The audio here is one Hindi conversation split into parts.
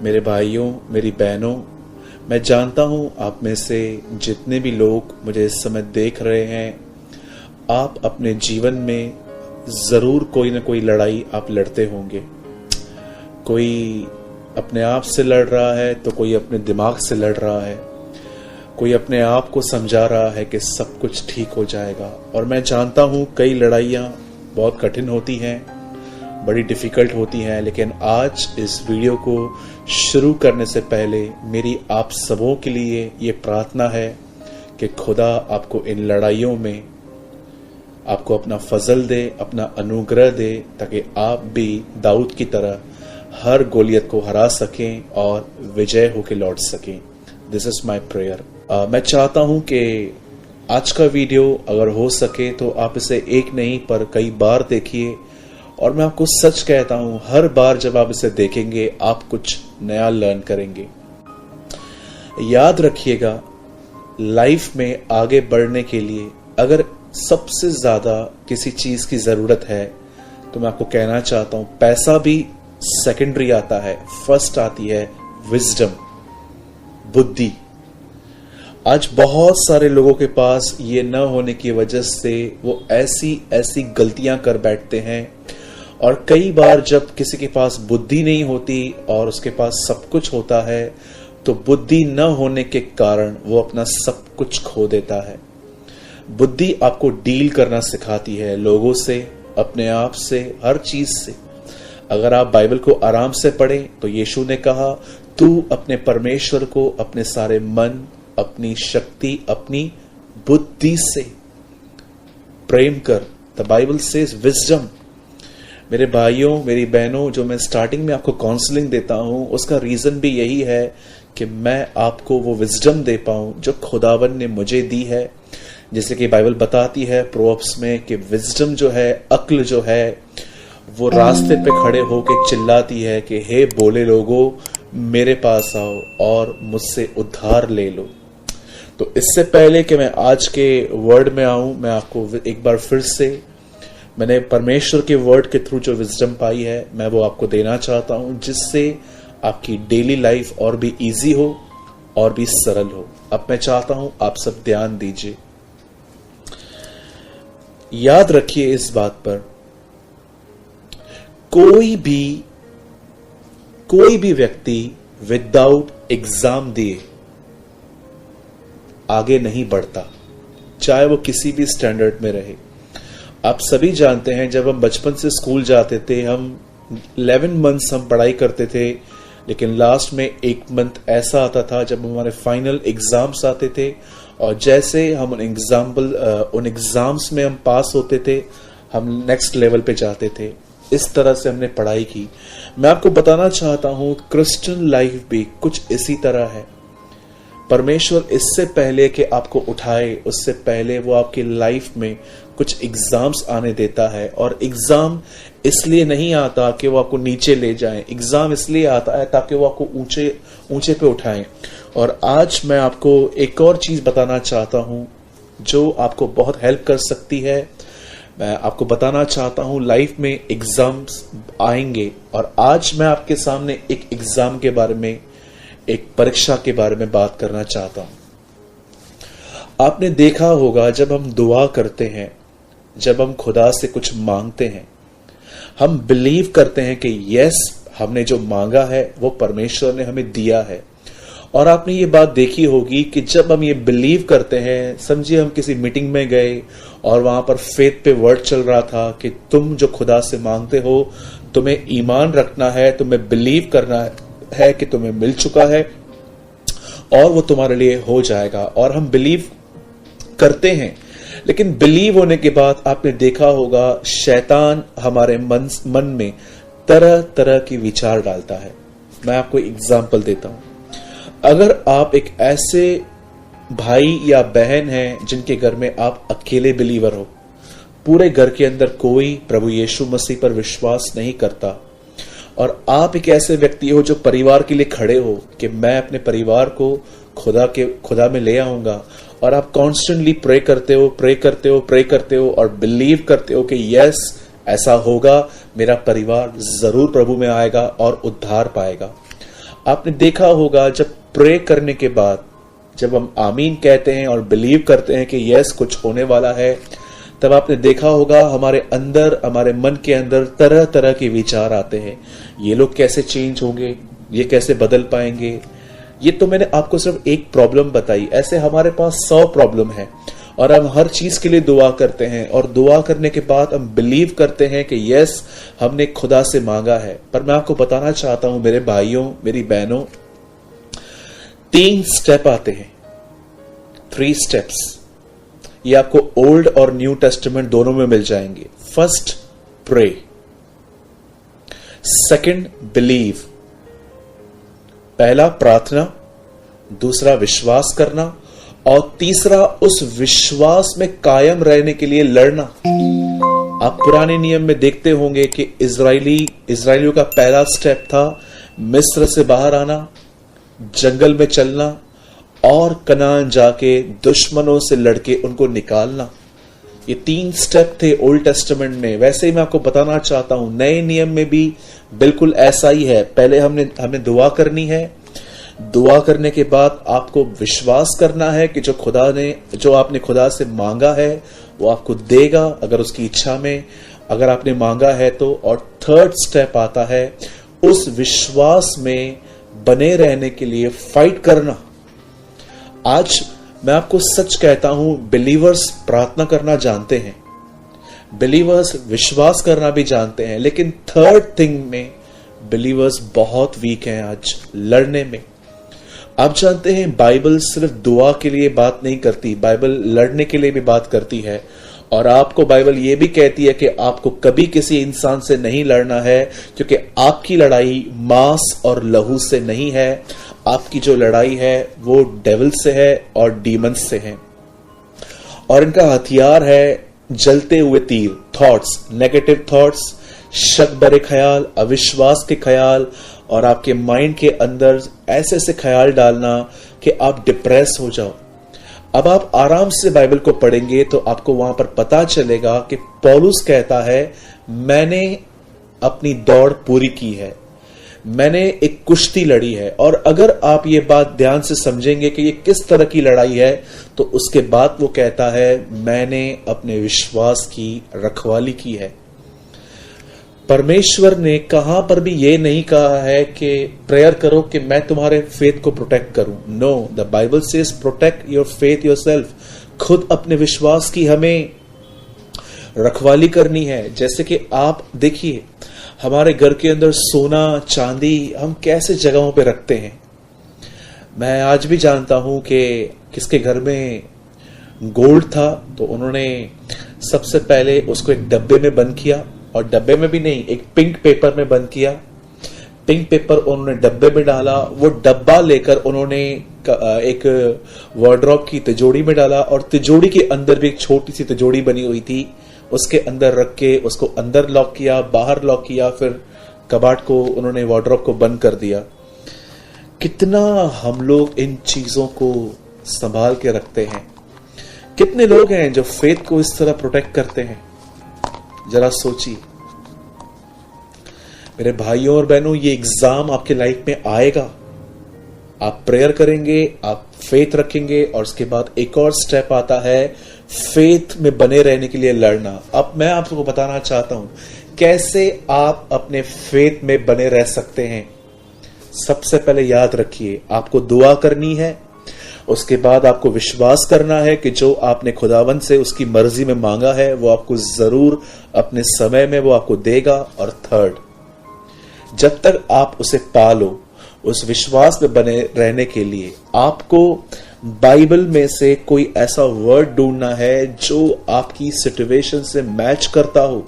मेरे भाइयों, मेरी बहनों, मैं जानता हूं आप में से जितने भी लोग मुझे इस समय देख रहे हैं, आप अपने जीवन में जरूर कोई ना कोई लड़ाई आप लड़ते होंगे। कोई अपने आप से लड़ रहा है तो कोई अपने दिमाग से लड़ रहा है, कोई अपने आप को समझा रहा है कि सब कुछ ठीक हो जाएगा। और मैं जानता हूं कई लड़ाइयां बहुत कठिन होती हैं, बड़ी डिफिकल्ट होती हैं, लेकिन आज इस वीडियो को शुरू करने से पहले मेरी आप सबों के लिए ये प्रार्थना है कि खुदा आपको इन लड़ाइयों में आपको अपना फजल दे, अपना अनुग्रह दे, ताकि आप भी दाऊद की तरह हर गोलियत को हरा सकें और विजय होकर लौट सकें। This is my prayer. मैं चाहता हूं कि आज का वीडियो अगर हो सके तो आप इसे एक नहीं पर कई बार देखिए। और मैं आपको सच कहता हूं, हर बार जब आप इसे देखेंगे आप कुछ नया लर्न करेंगे। याद रखिएगा, लाइफ में आगे बढ़ने के लिए अगर सबसे ज्यादा किसी चीज की जरूरत है तो मैं आपको कहना चाहता हूं, पैसा भी सेकेंडरी आता है, फर्स्ट आती है विजडम, बुद्धि। आज बहुत सारे लोगों के पास ये न होने की वजह से वो ऐसी गलतियां कर बैठते हैं। और कई बार जब किसी के पास बुद्धि नहीं होती और उसके पास सब कुछ होता है तो बुद्धि न होने के कारण वो अपना सब कुछ खो देता है। बुद्धि आपको डील करना सिखाती है, लोगों से, अपने आप से, हर चीज से। अगर आप बाइबल को आराम से पढ़ें तो यीशु ने कहा, तू अपने परमेश्वर को अपने सारे मन, अपनी शक्ति, अपनी बुद्धि से प्रेम कर। The Bible says wisdom. मेरे भाइयों, मेरी बहनों, जो मैं स्टार्टिंग में आपको काउंसलिंग देता हूं उसका रीजन भी यही है कि मैं आपको वो विजडम दे पाऊं जो खुदावन ने मुझे दी है। जैसे कि बाइबल बताती है प्रोवर्ब्स में कि विजडम जो है, अक्ल जो है, वो रास्ते पे खड़े होके चिल्लाती है कि हे बोले लोगों, मेरे पास आओ और मुझसे उद्धार ले लो। तो इससे पहले कि मैं आज के वर्ड में आऊं, मैं आपको एक बार फिर से मैंने परमेश्वर के वर्ड के थ्रू जो विजडम पाई है मैं वो आपको देना चाहता हूं, जिससे आपकी डेली लाइफ और भी इजी हो और भी सरल हो। अब मैं चाहता हूं आप सब ध्यान दीजिए। याद रखिए इस बात पर, कोई भी व्यक्ति विदाउट एग्जाम दिए आगे नहीं बढ़ता, चाहे वो किसी भी स्टैंडर्ड में रहे। आप सभी जानते हैं, जब हम बचपन से स्कूल जाते थे, हम 11 मंथ्स हम पढ़ाई करते थे, लेकिन लास्ट में एक मंथ ऐसा आता था जब हमारे फाइनल एग्जाम्स आते थे, और जैसे हम उन एग्जाम्स में हम पास होते थे, हम नेक्स्ट लेवल पे जाते थे। इस तरह से हमने पढ़ाई की। मैं आपको बताना चाहता हूं, क्रिश्चियन लाइफ भी कुछ इसी तरह है। परमेश्वर इससे पहले कि आपको उठाए, उससे पहले वो आपकी लाइफ में कुछ एग्जाम्स आने देता है। और एग्जाम इसलिए नहीं आता कि वो आपको नीचे ले जाए, एग्जाम इसलिए आता है ताकि वो आपको ऊंचे पे उठाए। और आज मैं आपको एक और चीज बताना चाहता हूं जो आपको बहुत हेल्प कर सकती है। मैं आपको बताना चाहता हूं, लाइफ में एग्जाम्स आएंगे, और आज मैं आपके सामने एक एग्जाम के बारे में, एक परीक्षा के बारे में बात करना चाहता हूं। आपने देखा होगा, जब हम दुआ करते हैं, जब हम खुदा से कुछ मांगते हैं, हम बिलीव करते हैं कि यस, हमने जो मांगा है वो परमेश्वर ने हमें दिया है। और आपने ये बात देखी होगी कि जब हम ये बिलीव करते हैं, समझिए हम किसी मीटिंग में गए और वहां पर फेथ पे वर्ड चल रहा था कि तुम जो खुदा से मांगते हो, तुम्हें ईमान रखना है, तुम्हें बिलीव करना है कि तुम्हें मिल चुका है और वो तुम्हारे लिए हो जाएगा। और हम बिलीव करते हैं, लेकिन बिलीव होने के बाद आपने देखा होगा शैतान हमारे मन में तरह तरह की विचार डालता है। मैं आपको एग्जांपल देता हूं। अगर आप एक ऐसे भाई या बहन हैं जिनके घर में आप अकेले बिलीवर हो, पूरे घर के अंदर कोई प्रभु यीशु मसीह पर विश्वास नहीं करता, और आप एक ऐसे व्यक्ति हो जो परिवार के लिए खड़े हो कि मैं अपने परिवार को खुदा में ले आऊंगा, और आप कॉन्स्टेंटली प्रे करते हो और बिलीव करते हो कि यस, ऐसा होगा, मेरा परिवार जरूर प्रभु में आएगा और उद्धार पाएगा। आपने देखा होगा जब प्रे करने के बाद जब हम आमीन कहते हैं और बिलीव करते हैं कि यस कुछ होने वाला है, तब आपने देखा होगा हमारे अंदर, हमारे मन के अंदर तरह तरह के विचार आते हैं। ये लोग कैसे चेंज होंगे, ये कैसे बदल पाएंगे। ये तो मैंने आपको सिर्फ एक प्रॉब्लम बताई, ऐसे हमारे पास 100 प्रॉब्लम है और हम हर चीज के लिए दुआ करते हैं और दुआ करने के बाद हम बिलीव करते हैं कि यस हमने खुदा से मांगा है। पर मैं आपको बताना चाहता हूं मेरे भाइयों, मेरी बहनों, 3 स्टेप आते हैं, 3 स्टेप्स। ये आपको ओल्ड और न्यू टेस्टामेंट दोनों में मिल जाएंगे। फर्स्ट प्रे, सेकंड बिलीव, पहला प्रार्थना, दूसरा विश्वास करना और तीसरा उस विश्वास में कायम रहने के लिए लड़ना। आप पुराने नियम में देखते होंगे कि इजराइलियों का पहला स्टेप था मिस्र से बाहर आना, जंगल में चलना और कनान जाके दुश्मनों से लड़के उनको निकालना। ये 3 स्टेप थे ओल्ड टेस्टामेंट में। वैसे ही मैं आपको बताना चाहता हूं नए नियम में भी बिल्कुल ऐसा ही है। पहले हमने दुआ करनी है, दुआ करने के बाद आपको विश्वास करना है कि जो आपने खुदा से मांगा है वो आपको देगा अगर उसकी इच्छा में, अगर आपने मांगा है तो। और थर्ड स्टेप आता है उस विश्वास में बने रहने के लिए फाइट करना। आज मैं आपको सच कहता हूं, बिलीवर्स प्रार्थना करना जानते हैं, बिलीवर्स विश्वास करना भी जानते हैं, लेकिन थर्ड थिंग में बिलीवर्स बहुत वीक हैं आज लड़ने में। आप जानते हैं बाइबल सिर्फ दुआ के लिए बात नहीं करती, बाइबल लड़ने के लिए भी बात करती है। और आपको बाइबल ये भी कहती है कि आपको कभी किसी इंसान से नहीं लड़ना है, क्योंकि आपकी लड़ाई मांस और लहू से नहीं है। आपकी जो लड़ाई है वो डेविल से है और डीमंस से है। और इनका हथियार है जलते हुए तीर, थॉट्स, नेगेटिव थॉट्स, शक भरे ख्याल, अविश्वास के ख्याल और आपके माइंड के अंदर ऐसे ऐसे ख्याल डालना कि आप डिप्रेस हो जाओ। अब आप आराम से बाइबल को पढ़ेंगे तो आपको वहां पर पता चलेगा कि पौलुस कहता है मैंने अपनी दौड़ पूरी की है, मैंने एक कुश्ती लड़ी है। और अगर आप ये बात ध्यान से समझेंगे कि ये किस तरह की लड़ाई है, तो उसके बाद वो कहता है मैंने अपने विश्वास की रखवाली की है। परमेश्वर ने कहां पर भी ये नहीं कहा है कि प्रेयर करो कि मैं तुम्हारे फेथ को प्रोटेक्ट करूं। No, the Bible says protect your faith yourself. खुद अपने विश्वास की हमें रखवाली करनी है। जैसे कि आप देखिए हमारे घर के अंदर सोना चांदी हम कैसे जगहों पे रखते हैं। मैं आज भी जानता हूं कि किसके घर में गोल्ड था तो उन्होंने सबसे पहले उसको एक डब्बे में बंद किया, और डब्बे में भी नहीं, एक पिंक पेपर में बंद किया। पिंक पेपर उन्होंने डब्बे में डाला, वो डब्बा लेकर उन्होंने एक वार्डरोब की तिजोरी में डाला, और तिजोरी के अंदर भी एक छोटी सी तिजोरी बनी हुई थी, उसके अंदर रख के उसको अंदर लॉक किया, बाहर लॉक किया, फिर कबाड़ को उन्होंने वार्डरोब को बंद कर दिया। कितना हम लोग इन चीजों को संभाल के रखते हैं। कितने लोग हैं जो फेथ को इस तरह प्रोटेक्ट करते हैं, जरा सोचिए। मेरे भाइयों और बहनों, ये एग्जाम आपके लाइफ में आएगा। आप प्रेयर करेंगे, आप फेथ रखेंगे, और उसके बाद एक और स्टेप आता है फेथ में बने रहने के लिए लड़ना। अब मैं आपको बताना चाहता हूं कैसे आप अपने फेथ में बने रह सकते हैं। सबसे पहले याद रखिए, आपको दुआ करनी है, उसके बाद आपको विश्वास करना है कि जो आपने खुदावंद से उसकी मर्जी में मांगा है वो आपको जरूर अपने समय में वो आपको देगा। और थर्ड, जब तक आप उसे पालो, उस विश्वास में बने रहने के लिए आपको बाइबल में से कोई ऐसा वर्ड ढूंढना है जो आपकी सिचुएशन से मैच करता हो।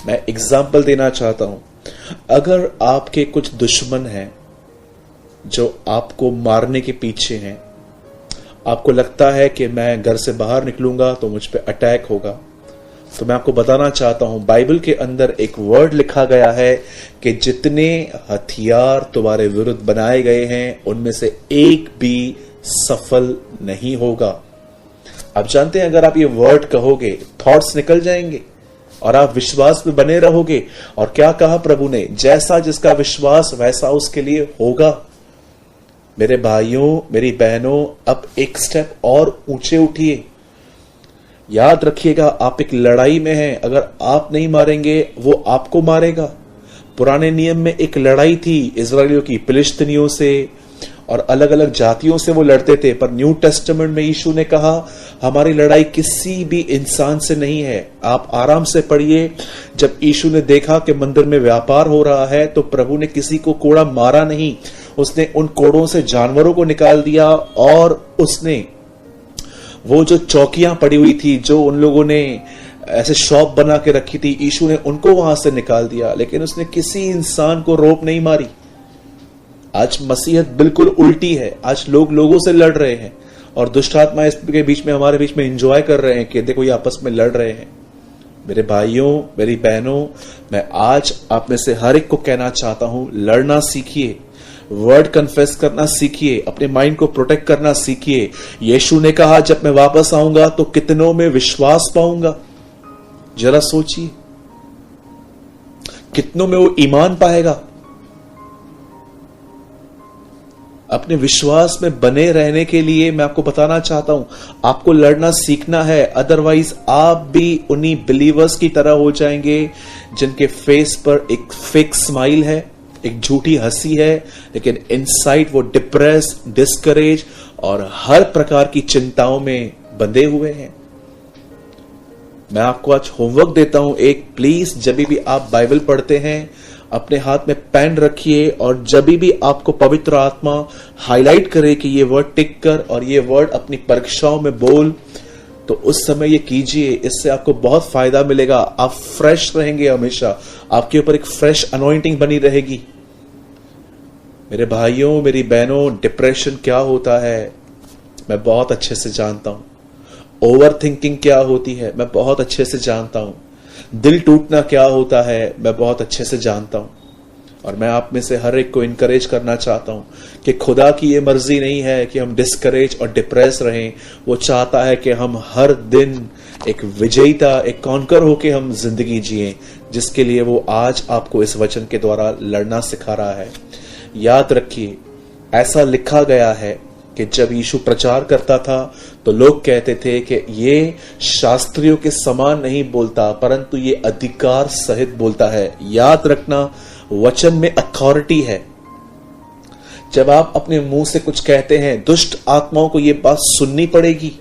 मैं एग्जाम्पल देना चाहता हूं, अगर आपके कुछ दुश्मन हैं जो आपको मारने के पीछे हैं, आपको लगता है कि मैं घर से बाहर निकलूंगा तो मुझ पे अटैक होगा, तो मैं आपको बताना चाहता हूं बाइबल के अंदर एक वर्ड लिखा गया है कि जितने हथियार तुम्हारे विरुद्ध बनाए गए हैं उनमें से एक भी सफल नहीं होगा। आप जानते हैं अगर आप ये वर्ड कहोगे थॉट्स निकल जाएंगे, और आप विश्वास में बने रहोगे। और क्या कहा प्रभु ने, जैसा जिसका विश्वास वैसा उसके लिए होगा। मेरे भाइयों, मेरी बहनों, अब एक स्टेप और ऊंचे उठिए। याद रखिएगा, आप एक लड़ाई में हैं। अगर आप नहीं मारेंगे, वो आपको मारेगा। पुराने नियम में एक लड़ाई थी इजराइलियों की फिलिस्तीनियों से, और अलग अलग जातियों से वो लड़ते थे। पर न्यू टेस्टामेंट में यीशु ने कहा, हमारी लड़ाई किसी भी इंसान से नहीं है। आप आराम से पढ़िए। जब यीशु ने देखा कि मंदिर में व्यापार हो रहा है, तो प्रभु ने किसी को कोड़ा मारा नहीं। उसने उन कोड़ों से जानवरों को निकाल दिया, और उसने वो जो चौकियां पड़ी हुई थी, जो उन लोगों ने ऐसे शॉप बना के रखी थी, यीशु ने उनको वहां से निकाल दिया। लेकिन उसने किसी इंसान को रोक नहीं मारी। आज मसीहत बिल्कुल उल्टी है। आज लोग लोगों से लड़ रहे हैं, और दुष्ट आत्मा इसके बीच में, हमारे बीच में एंजॉय कर रहे हैं कि देखो ये आपस में लड़ रहे हैं। मेरे भाइयों, मेरी बहनों, मैं आज आप में से हर एक को कहना चाहता हूं, लड़ना सीखिए, वर्ड कन्फेस करना सीखिए, अपने माइंड को प्रोटेक्ट करना सीखिए। यीशु ने कहा, जब मैं वापस आऊंगा तो कितनों में विश्वास पाऊंगा। जरा सोचिए, कितनों में वो ईमान पाएगा। अपने विश्वास में बने रहने के लिए मैं आपको बताना चाहता हूं, आपको लड़ना सीखना है। अदरवाइज आप भी उन्हीं बिलीवर्स की तरह हो जाएंगे जिनके फेस पर एक फेक स्माइल है, एक झूठी हंसी है, लेकिन इनसाइड वो डिप्रेस, डिस्करेज और हर प्रकार की चिंताओं में बंधे हुए हैं। मैं आपको आज होमवर्क देता हूं एक, प्लीज जब भी आप बाइबल पढ़ते हैं अपने हाथ में पेन रखिए, और जब भी आपको पवित्र आत्मा हाईलाइट करे कि ये वर्ड टिक कर और ये वर्ड अपनी परीक्षाओं में बोल, तो उस समय ये कीजिए। इससे आपको बहुत फायदा मिलेगा। आप फ्रेश रहेंगे, हमेशा आपके ऊपर एक फ्रेश अनॉइंटिंग बनी रहेगी। मेरे भाइयों, मेरी बहनों, डिप्रेशन क्या होता है मैं बहुत अच्छे से जानता हूं। ओवर थिंकिंग क्या होती है मैं बहुत अच्छे से जानता हूं। दिल टूटना क्या होता है मैं बहुत अच्छे से जानता हूं। और मैं आप में से हर एक को इनकरेज करना चाहता हूं कि खुदा की ये मर्जी नहीं है कि हम डिस्करेज और डिप्रेस रहें। वो चाहता है कि हम हर दिन एक विजेता, एक कॉन्कर होके हम जिंदगी जिएं, जिसके लिए वो आज आपको इस वचन के द्वारा लड़ना सिखा रहा है। याद रखिए, ऐसा लिखा गया है कि जब यीशु प्रचार करता था तो लोग कहते थे कि ये शास्त्रियों के समान नहीं बोलता, परंतु ये अधिकार सहित बोलता है। याद रखना, वचन में अथॉरिटी है। जब आप अपने मुंह से कुछ कहते हैं, दुष्ट आत्माओं को ये बात सुननी पड़ेगी,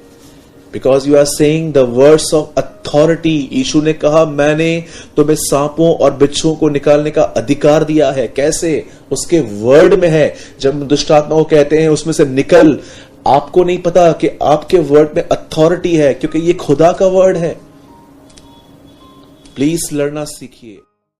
because you are saying the words of authority. यीशु ने कहा, मैंने तुम्हें सांपों और बिच्छुओं को निकालने का अधिकार दिया है। कैसे? उसके वर्ड में है। जब दुष्ट आत्माओं को कहते हैं उसमें से निकल, आपको नहीं पता कि आपके वर्ड में अथॉरिटी है, क्योंकि ये खुदा का वर्ड है। प्लीज लड़ना सीखिए।